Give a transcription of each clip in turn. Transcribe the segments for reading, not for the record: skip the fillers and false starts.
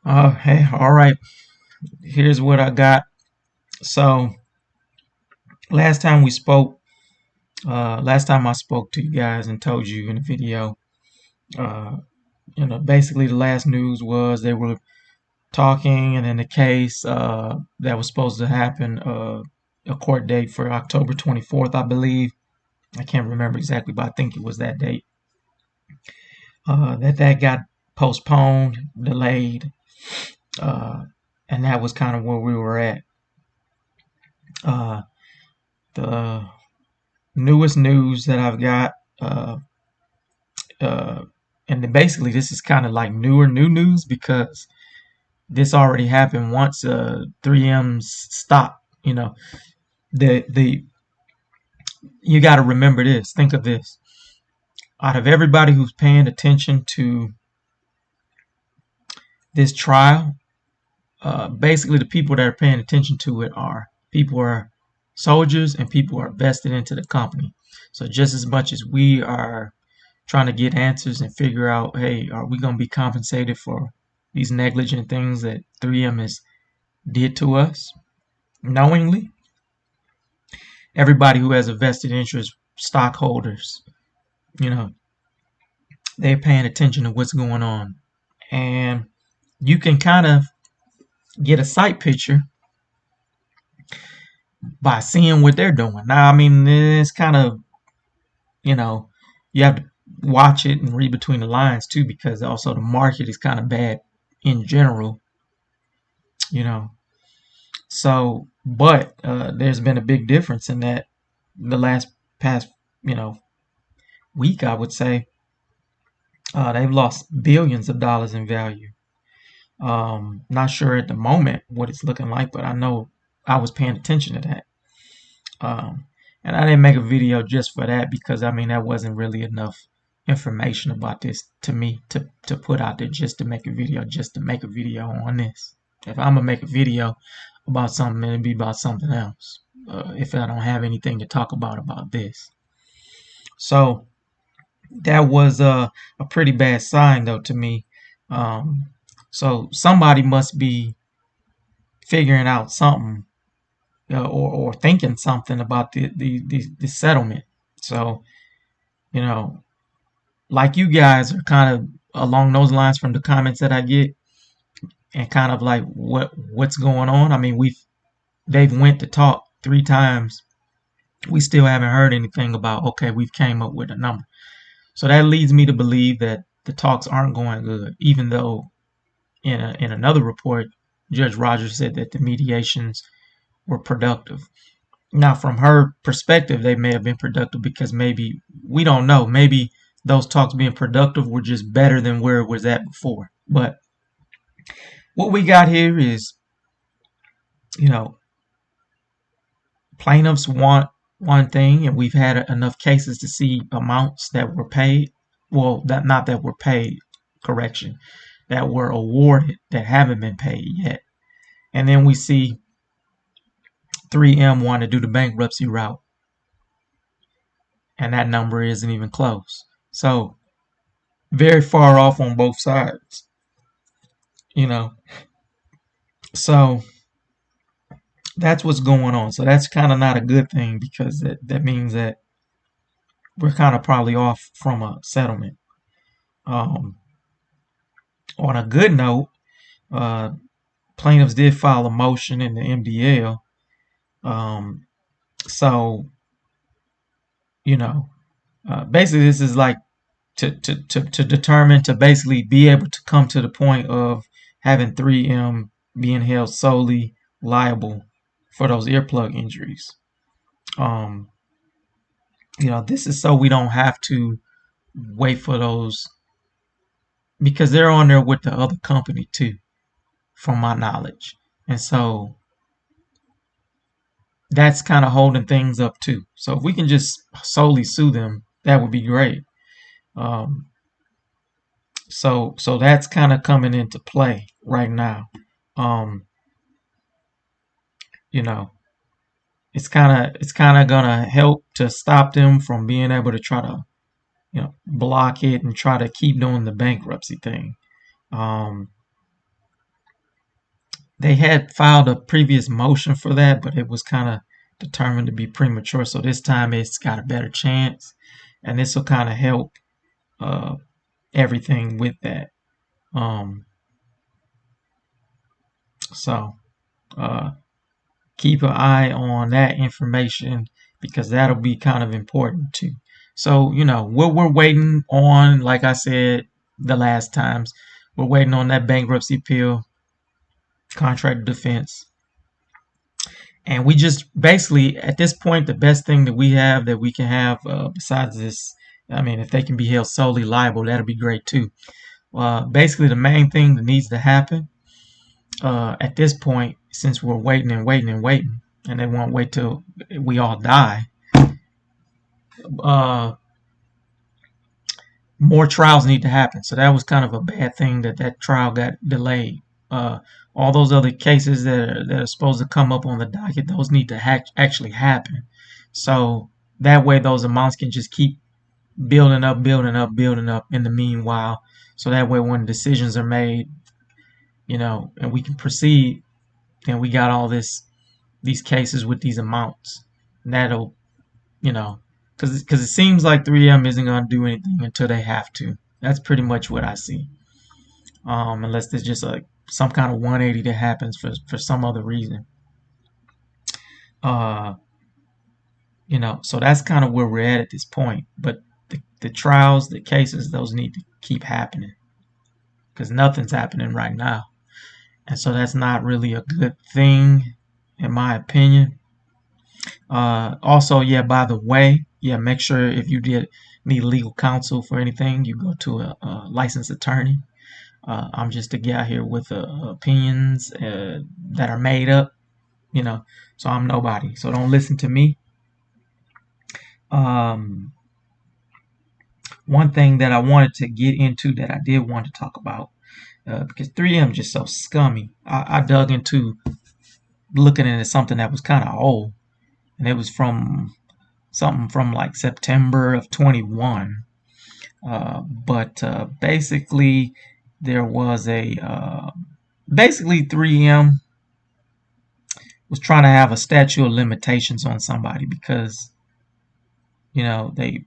Hey, all right. Here's what I got. So last time we spoke, last time I spoke to you guys and told you in the video, uh, basically the last news was they were talking, and in the case that was supposed to happen, a court date for October 24th, I believe. I can't remember exactly, but I think it was that date. That got postponed, delayed, uh, and that was kind of where we were at. Uh, the newest news that I've got, uh, uh, and then basically this is kind of like new news because this already happened once. 3M's stopped. The you got to remember this. Think of this. Out of everybody who's paying attention to this trial, basically the people that are paying attention to it are people are soldiers and people are vested into the company. So just as much as we are trying to get answers and figure out, hey, are we going to be compensated for these negligent things that 3M has did to us knowingly? Everybody who has a vested interest, stockholders, you know, they're paying attention to what's going on. And you can kind of get a sight picture by seeing what they're doing. Now, I mean, it's kind of, you know, you have to watch it and read between the lines too, because also the market is kind of bad in general, you know. So, but there's been a big difference in that the last past, you know, week, I would say. They've lost billions of dollars in value. Not sure at the moment what it's looking like, but I know I was paying attention to that. Um, and I didn't make a video just for that because I mean that wasn't really enough information about this to me to put out there just to make a video, just to make a video on this. If I'm gonna make a video about something, it'd be about something else. If I don't have anything to talk about this, so that was a pretty bad sign though to me. Um, so somebody must be figuring out something, or thinking something about the settlement. So you know, like you guys are kind of along those lines from the comments that I get, and kind of like what's going on. I mean, they've went to talk 3 times. We still haven't heard anything about, okay, we've came up with a number. So that leads me to believe that the talks aren't going good, even though in another report, Judge Rogers said that the mediations were productive. Now, from her perspective, they may have been productive because maybe, we don't know, maybe those talks being productive were just better than where it was at before. But what we got here is, you know, plaintiffs want one thing, and we've had enough cases to see amounts that were paid. Well, that not that were paid, correction, that were awarded that haven't been paid yet. And then we see 3M want to do the bankruptcy route, and that number isn't even close. So very far off on both sides, you know. So that's what's going on. So that's kind of not a good thing because that means that we're kind of probably off from a settlement. Um, on a good note, uh, plaintiffs did file a motion in the MDL. Um, so, you know, basically this is like to determine, to basically be able to come to the point of having 3M being held solely liable for those earplug injuries. Um, this is so we don't have to wait for those, because they're on there with the other company too, from my knowledge. And so that's kind of holding things up too. So if we can just solely sue them, that would be great. Um, so that's kind of coming into play right now. Um, you know, it's kind of gonna help to stop them from being able to try to block it and try to keep doing the bankruptcy thing. Um, They had filed a previous motion for that, but it was kind of determined to be premature. So this time it's got a better chance, and this will kind of help uh, everything with that. Um, so uh, keep an eye on that information because that'll be kind of important too. So what we're waiting on, like I said the last times, we're waiting on that bankruptcy appeal, contract defense. And we just basically, at this point, the best thing that we have that we can have besides this, I mean, if they can be held solely liable, that'll be great too. Basically, the main thing that needs to happen at this point, since we're waiting and waiting and waiting, and they won't wait till we all die, uh, more trials need to happen. So that was kind of a bad thing that that trial got delayed. Uh, all those other cases that are supposed to come up on the docket, those need to actually happen. So that way, those amounts can just keep building up, building up, building up in the meanwhile. So that way, when decisions are made, and we can proceed, then we got all these cases with these amounts. And that'll, you know, because it seems like 3M isn't going to do anything until they have to. That's pretty much what I see. Unless there's just like some kind of 180 that happens for some other reason. Uh, so that's kind of where we're at this point. But the trials, the cases, those need to keep happening because nothing's happening right now. And so that's not really a good thing, in my opinion. Also, yeah, by the way, yeah, make sure if you did need legal counsel for anything, you go to a licensed attorney. I'm just a guy here with opinions that are made up, so I'm nobody. So don't listen to me. Um, One thing that I wanted to get into that I did want to talk about, because 3M is just so scummy. I dug into looking into something that was kind of old, and it was from something from like September of 21. But basically, there was basically 3M was trying to have a statute of limitations on somebody because they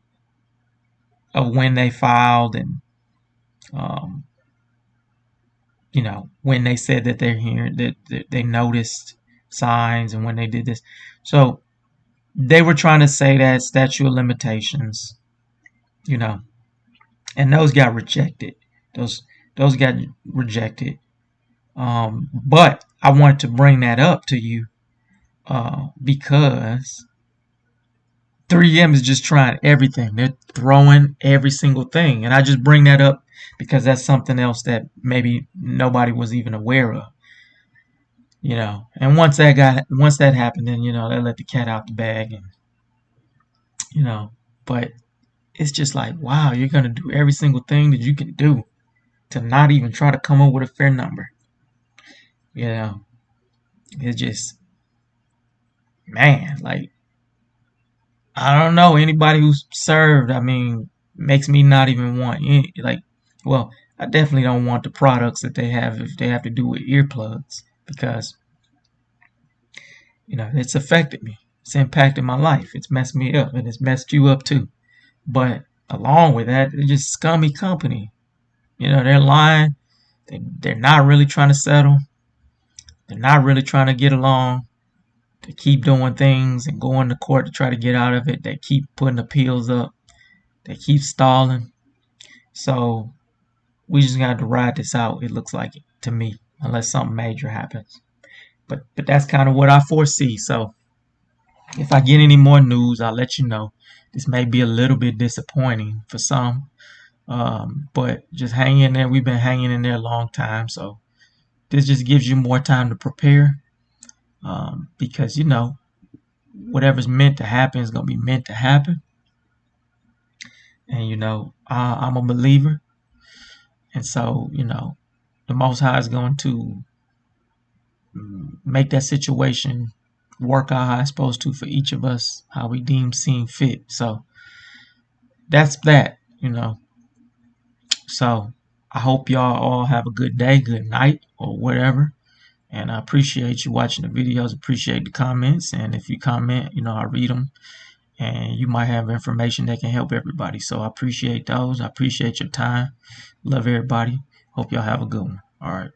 of when they filed and um, when they said that they're here that they noticed signs and when they did this. So they were trying to say that statute of limitations, and those got rejected. Those got rejected. But I wanted to bring that up to you because 3M is just trying everything. They're throwing every single thing, and I just bring that up because that's something else that maybe nobody was even aware of. And once that happened, then they let the cat out the bag, and but it's just like, wow, you're gonna do every single thing that you can do to not even try to come up with a fair number. It's just, man, like, I don't know, anybody who's served, I mean, makes me not even want any, like, well, I definitely don't want the products that they have if they have to do with earplugs because it's affected me. It's impacted my life. It's messed me up, and it's messed you up too. But along with that, they're just scummy company. They're lying. They're not really trying to settle. They're not really trying to get along. They keep doing things and going to court to try to get out of it. They keep putting appeals up. They keep stalling. So we just got to ride this out, it looks like it to me, unless something major happens. But that's kind of what I foresee. So if I get any more news, I'll let you know. This may be a little bit disappointing for some, but just hang in there. We've been hanging in there a long time, so this just gives you more time to prepare. Because whatever's meant to happen is gonna be meant to happen, and I'm a believer, and so the Most High is going to make that situation work out how it's supposed to for each of us, how we deem seem fit. So that's that. So I hope y'all all have a good day, good night, or whatever. And I appreciate you watching the videos, appreciate the comments. And if you comment, I read them. And you might have information that can help everybody. So I appreciate those. I appreciate your time. Love everybody. Hope y'all have a good one. All right.